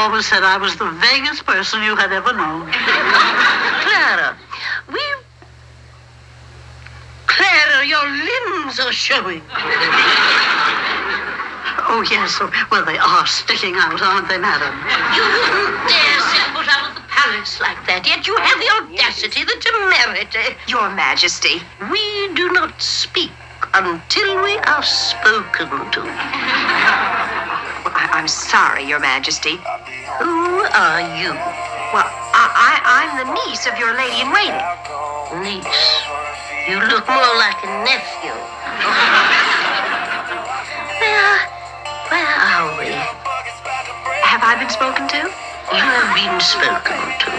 always said I was the vaguest person you had ever known. Clara, your limbs are showing. Oh, yes. Well, they are sticking out, aren't they, madam? You wouldn't dare set foot out of the palace like that, yet you have the audacity, the temerity. Your Majesty. We do not speak until we are spoken to. Well, I'm sorry, Your Majesty. Who are you? Well, I'm the niece of your lady-in-waiting. Niece. You look more like a nephew. Where are we? Have I been spoken to? You have been spoken to.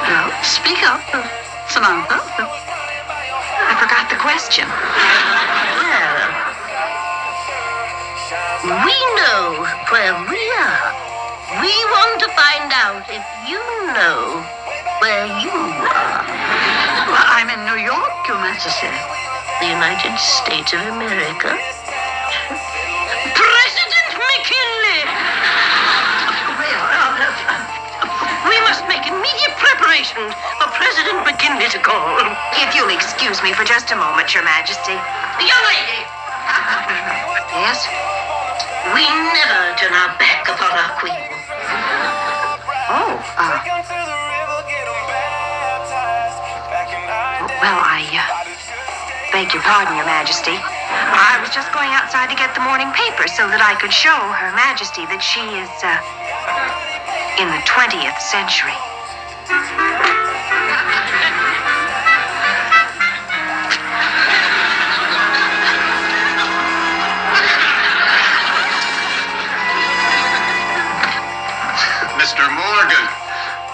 Well, speak up, Samantha. I forgot the question. Clara, we know where we are. We want to find out if you know where you are. Well, I'm in New York, Your Majesty. The United States of America. President McKinley! We must make immediate preparations for President McKinley to call. If you'll excuse me for just a moment, Your Majesty. Young lady! Yes? We never turn our back upon our queen. Oh, well, I beg your pardon, Your Majesty. I was just going outside to get the morning paper so that I could show Her Majesty that she is, in the 20th century. Mr. Morgan,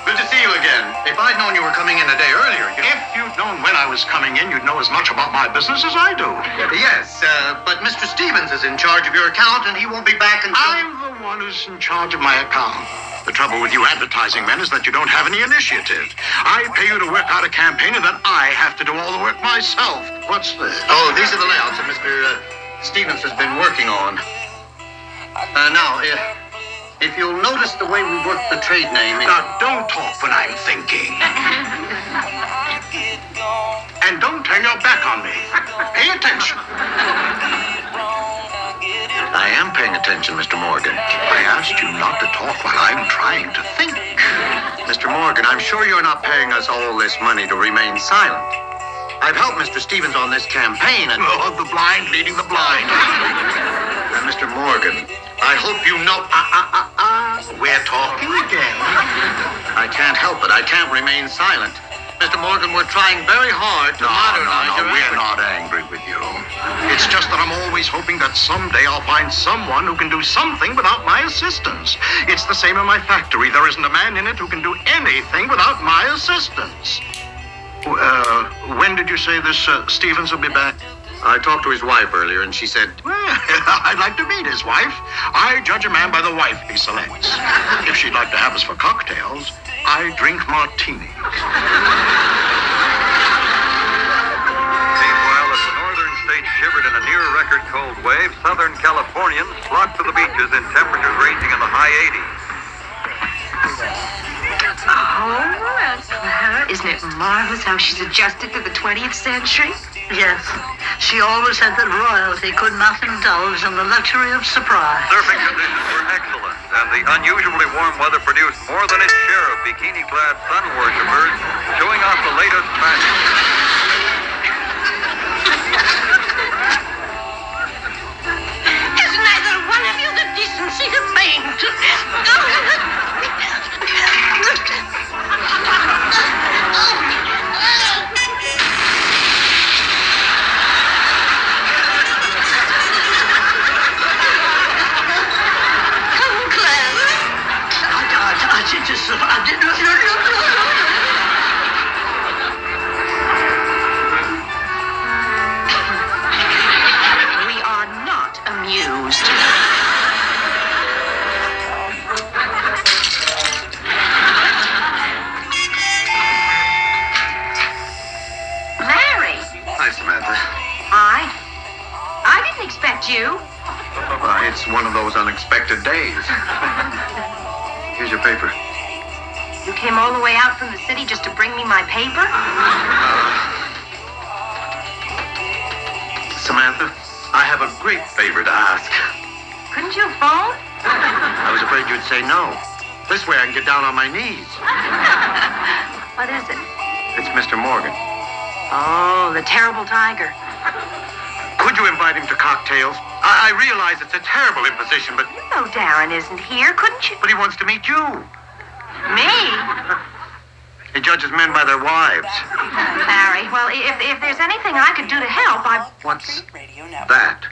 good to see you again. If I'd known you were coming in a day earlier, If you'd known when I was coming in, you'd know as much about my business as I do. Yes, but Mr. Stevens is in charge of your account, and he won't be back until... I'm the one who's in charge of my account. The trouble with you advertising men is that you don't have any initiative. I pay you to work out a campaign, and then I have to do all the work myself. What's this? Oh, these are the layouts that Mr. Stevens has been working on. Now, if you'll notice the way we work the trade name... Now, don't talk when I'm thinking. And don't turn your back on me. Pay attention. I am paying attention, Mr. Morgan. I asked you not to talk while I'm trying to think. Mr. Morgan, I'm sure you're not paying us all this money to remain silent. I've helped Mr. Stevens on this campaign, and... Oh, the blind leading the blind. And Mr. Morgan, I hope you know... We're talking again. I can't help it. I can't remain silent. Mr. Morgan, we're trying very hard to modernize your we're effort. not angry with you. It's just that I'm always hoping that someday I'll find someone who can do something without my assistance. It's the same in my factory. There isn't a man in it who can do anything without my assistance. When did you say this Stevens will be back? I talked to his wife earlier, and she said... Well, I'd like to meet his wife. I judge a man by the wife he selects. If she'd like to have us for cocktails, I drink martinis. Meanwhile, as the northern states shivered in a near-record cold wave, southern Californians flocked to the beaches in temperatures ranging in the high 80s. Oh, Clara, isn't it marvelous how she's adjusted to the 20th century? Yes. She always said that royalty could not indulge in the luxury of surprise. Surfing conditions were excellent, and the unusually warm weather produced more than its share of bikini-clad sun worshippers showing off the latest fashion. Has neither one of you the decency to faint? We are not amused. Larry! Hi, Samantha. I didn't expect you. Well, it's one of those unexpected days. Here's your paper. You came all the way out from the city just to bring me my paper? Samantha, I have a great favor to ask. Couldn't you phone? I was afraid you'd say no. This way I can get down on my knees. What is it? It's Mr. Morgan. Oh, the terrible tiger. Could you invite him to cocktails? I realize it's a terrible imposition, but You know Darren isn't here, couldn't you? he wants to meet you. Me? He judges men by their wives. Larry, well, if there's anything I could do to help, What's that?